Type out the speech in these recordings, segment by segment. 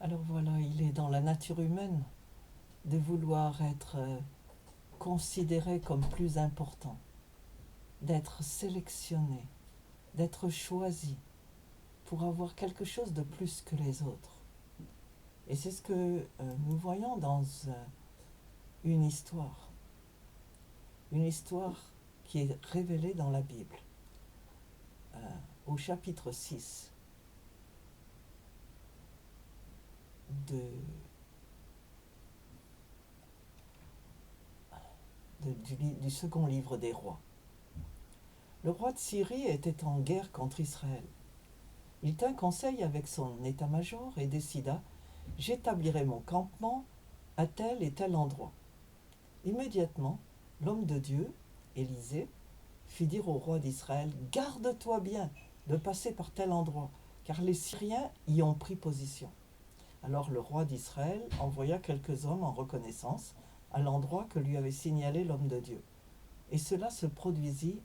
Alors voilà, il est dans la nature humaine de vouloir être considéré comme plus important, d'être sélectionné, d'être choisi pour avoir quelque chose de plus que les autres. Et c'est ce que nous voyons dans une histoire, une histoire qui est révélée dans la Bible, au chapitre 6 de, du second livre des rois. Le roi de Syrie était en guerre contre Israël. Il tint conseil avec son état-major et décida: j'établirai mon campement à tel et tel endroit. Immédiatement, l'homme de Dieu, Élisée, fit dire au roi d'Israël: garde-toi bien de passer par tel endroit, car les Syriens y ont pris position. Alors le roi d'Israël envoya quelques hommes en reconnaissance à l'endroit que lui avait signalé l'homme de Dieu. Et cela se reproduisit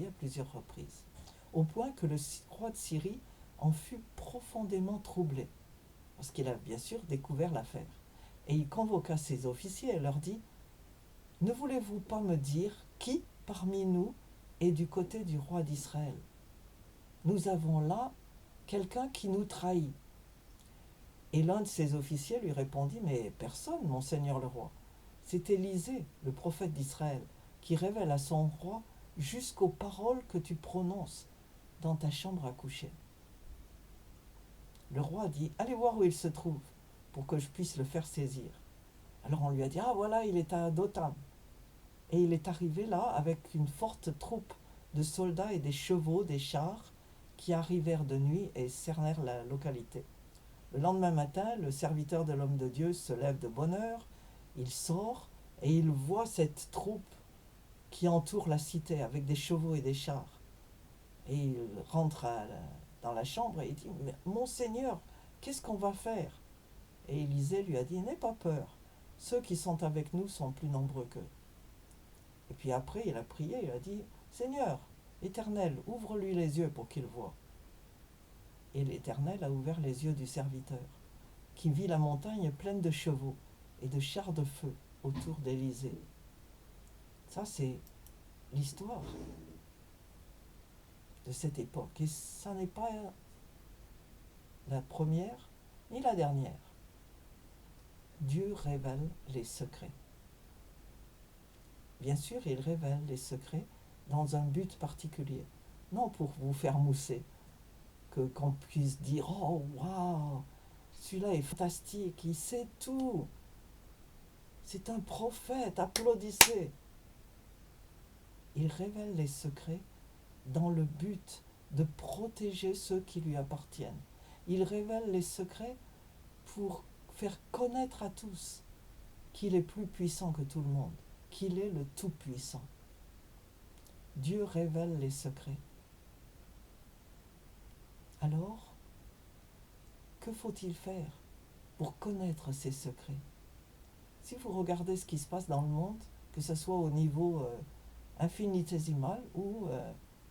à plusieurs reprises, au point que le roi de Syrie en fut profondément troublé, parce qu'il a bien sûr découvert l'affaire. Et il convoqua ses officiers et leur dit: ne voulez-vous pas me dire qui parmi nous est du côté du roi d'Israël? Nous avons là quelqu'un qui nous trahit. Et l'un de ses officiers lui répondit: mais personne, mon seigneur le roi. C'est Élisée, le prophète d'Israël, qui révèle à son roi jusqu'aux paroles que tu prononces dans ta chambre à coucher. Le roi dit: allez voir où il se trouve, pour que je puisse le faire saisir. Alors on lui a dit: ah voilà, il est à Dothan. Et il est arrivé là avec une forte troupe de soldats et des chevaux, des chars, qui arrivèrent de nuit et cernèrent la localité. Le lendemain matin, le serviteur de l'homme de Dieu se lève de bonne heure, il sort et il voit cette troupe qui entoure la cité avec des chevaux et des chars. Et il rentre dans la chambre et il dit: mais mon Seigneur, qu'est-ce qu'on va faire? Et Élisée lui a dit: n'aie pas peur, ceux qui sont avec nous sont plus nombreux qu'eux. Et puis après, il a prié, il a dit: Seigneur, Éternel, ouvre-lui les yeux pour qu'il voie. Et l'Éternel a ouvert les yeux du serviteur, qui vit la montagne pleine de chevaux et de chars de feu autour d'Élysée. Ça, c'est l'histoire de cette époque. Et ça n'est pas la première ni la dernière. Dieu révèle les secrets. Bien sûr, il révèle les secrets dans un but particulier. Non pour vous faire mousser, qu'on puisse dire: oh waouh, celui-là est fantastique, il sait tout, c'est un prophète, applaudissez. Il révèle les secrets dans le but de protéger ceux qui lui appartiennent. Il révèle les secrets pour faire connaître à tous qu'il est plus puissant que tout le monde, qu'il est le Tout-Puissant. Dieu révèle les secrets. Alors, que faut-il faire pour connaître ces secrets? Si vous regardez ce qui se passe dans le monde, que ce soit au niveau infinitésimal ou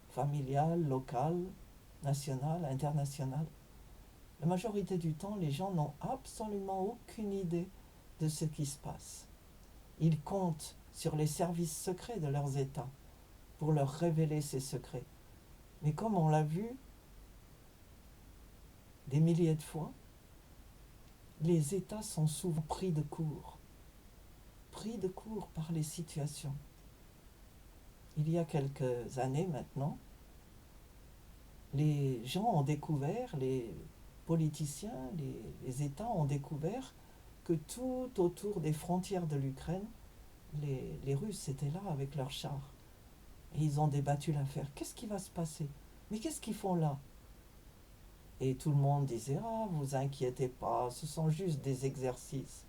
familial, local, national, international, la majorité du temps, les gens n'ont absolument aucune idée de ce qui se passe. Ils comptent sur les services secrets de leurs États pour leur révéler ces secrets. Mais comme on l'a vu des milliers de fois, les États sont souvent pris de court par les situations. Il y a quelques années maintenant, les gens ont découvert, les politiciens, les États ont découvert que tout autour des frontières de l'Ukraine, les Russes étaient là avec leurs chars. Et ils ont débattu l'affaire. Qu'est-ce qui va se passer? Mais qu'est-ce qu'ils font là? Et tout le monde disait: ah, vous inquiétez pas, ce sont juste des exercices.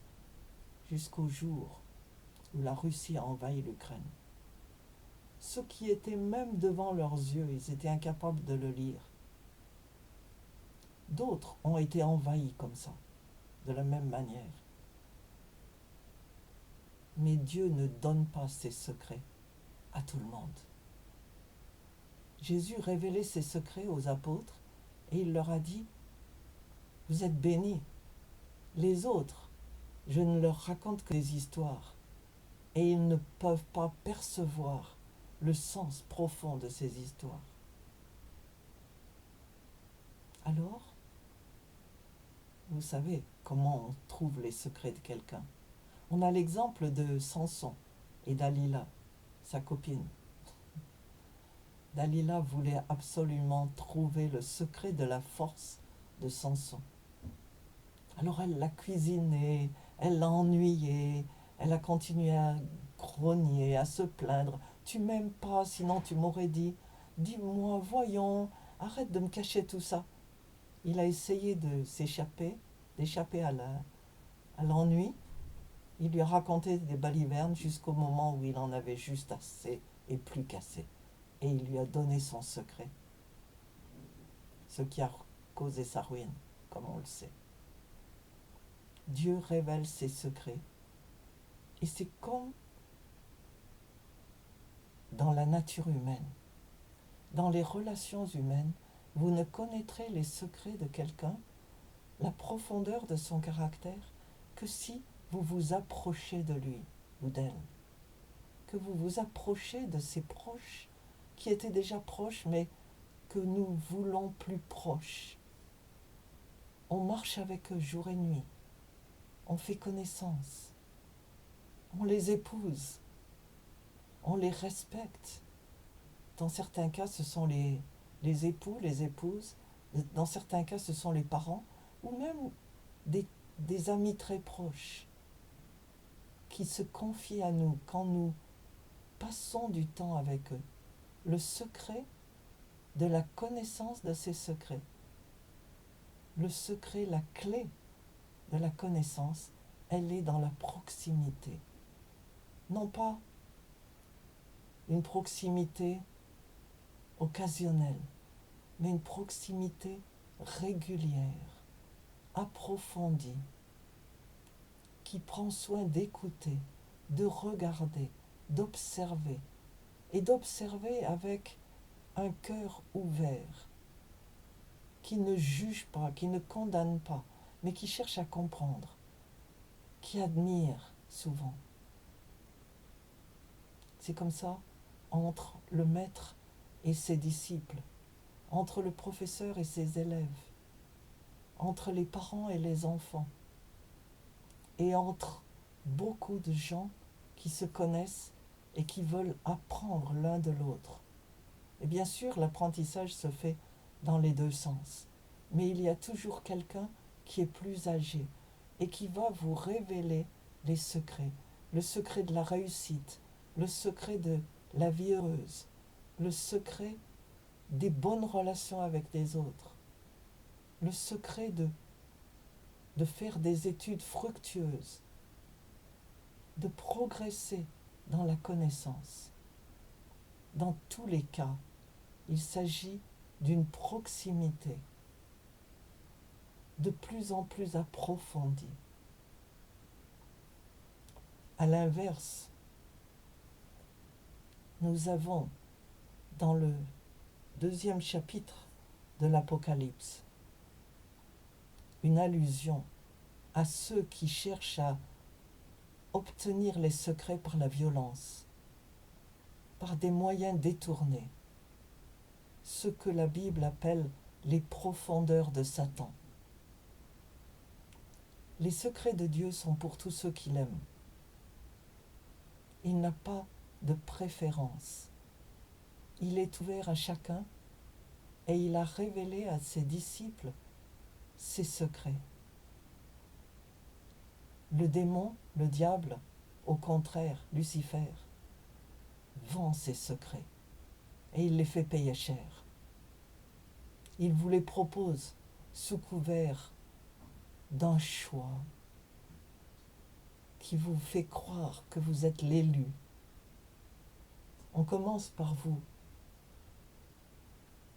Jusqu'au jour où la Russie a envahi l'Ukraine. Ce qui était même devant leurs yeux, ils étaient incapables de le lire. D'autres ont été envahis comme ça, de la même manière. Mais Dieu ne donne pas ses secrets à tout le monde. Jésus révélait ses secrets aux apôtres et il leur a dit: vous êtes bénis Les autres, je ne leur raconte que des histoires et ils ne peuvent pas percevoir le sens profond de ces histoires. Alors, vous savez comment on trouve les secrets de quelqu'un. On a l'exemple de Samson et Dalila, sa copine. Dalila voulait absolument trouver le secret de la force de Samson. Alors elle l'a cuisiné, elle l'a ennuyé, elle a continué à grogner, à se plaindre. Tu m'aimes pas, sinon tu m'aurais dit. Dis-moi, voyons, arrête de me cacher tout ça. Il a essayé de s'échapper, d'échapper à l'ennui. Il lui a raconté des balivernes jusqu'au moment où il en avait juste assez et plus qu'assez. Et il lui a donné son secret, ce qui a causé sa ruine, comme on le sait. Dieu révèle ses secrets. Et c'est comme dans la nature humaine, dans les relations humaines, vous ne connaîtrez les secrets de quelqu'un, la profondeur de son caractère, que si vous vous approchez de lui ou d'elle, que vous vous approchez de ses proches, qui étaient déjà proches, mais que nous voulons plus proches. On marche avec eux jour et nuit, on fait connaissance, on les épouse, on les respecte. Dans certains cas, ce sont les époux, les épouses. Dans certains cas, ce sont les parents ou même des amis très proches qui se confient à nous quand nous passons du temps avec eux. Le secret de la connaissance de ces secrets, le secret, la clé de la connaissance, elle est dans la proximité. Non pas une proximité occasionnelle, mais une proximité régulière, approfondie, qui prend soin d'écouter, de regarder, d'observer, et d'observer avec un cœur ouvert, qui ne juge pas, qui ne condamne pas, mais qui cherche à comprendre, qui admire souvent. C'est comme ça entre le maître et ses disciples, entre le professeur et ses élèves, entre les parents et les enfants, et entre beaucoup de gens qui se connaissent et qui veulent apprendre l'un de l'autre. Et bien sûr, l'apprentissage se fait dans les deux sens, mais il y a toujours quelqu'un qui est plus âgé et qui va vous révéler les secrets, le secret de la réussite, le secret de la vie heureuse, le secret des bonnes relations avec les autres, le secret de faire des études fructueuses, de progresser dans la connaissance. Dans tous les cas, il s'agit d'une proximité de plus en plus approfondie. À l'inverse, nous avons dans le 2e chapitre de l'Apocalypse une allusion à ceux qui cherchent à obtenir les secrets par la violence, par des moyens détournés, ce que la Bible appelle les profondeurs de Satan. Les secrets de Dieu sont pour tous ceux qui l'aiment. Il n'a pas de préférence. Il est ouvert à chacun et il a révélé à ses disciples ses secrets. Le démon, le diable, au contraire, Lucifer, vend ses secrets et il les fait payer cher. Il vous les propose sous couvert d'un choix qui vous fait croire que vous êtes l'élu. On commence par vous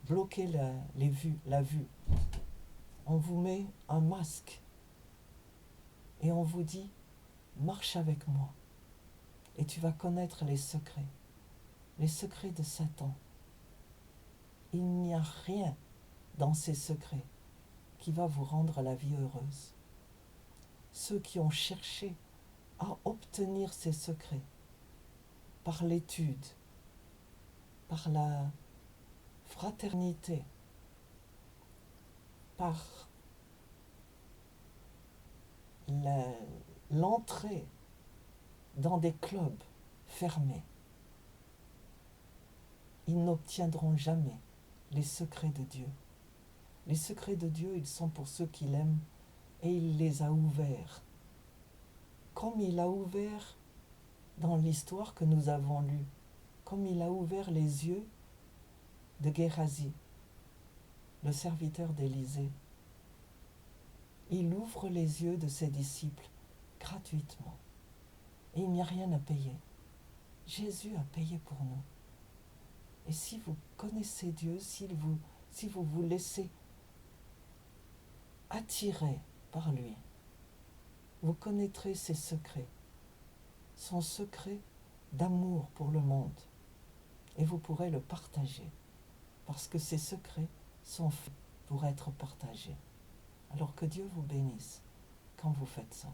bloquer la vue. On vous met un masque et on vous dit marche avec moi et tu vas connaître les secrets de Satan. Il n'y a rien dans ces secrets qui va vous rendre la vie heureuse. ceux qui ont cherché à obtenir ces secrets par l'étude, par la fraternité, par l'entrée dans des clubs fermés, ils n'obtiendront jamais les secrets de Dieu. Les secrets de Dieu, ils sont pour ceux qui l'aiment et il les a ouverts. Comme il a ouvert dans l'histoire que nous avons lue, comme il a ouvert les yeux de Géhazi, le serviteur d'Élisée. Il ouvre les yeux de ses disciples gratuitement. Et il n'y a rien à payer. Jésus a payé pour nous. Et si vous connaissez Dieu, si vous vous laissez attirer par lui, vous connaîtrez ses secrets, son secret d'amour pour le monde. Et vous pourrez le partager, parce que ces secrets sont faits pour être partagés. Alors que Dieu vous bénisse quand vous faites ça.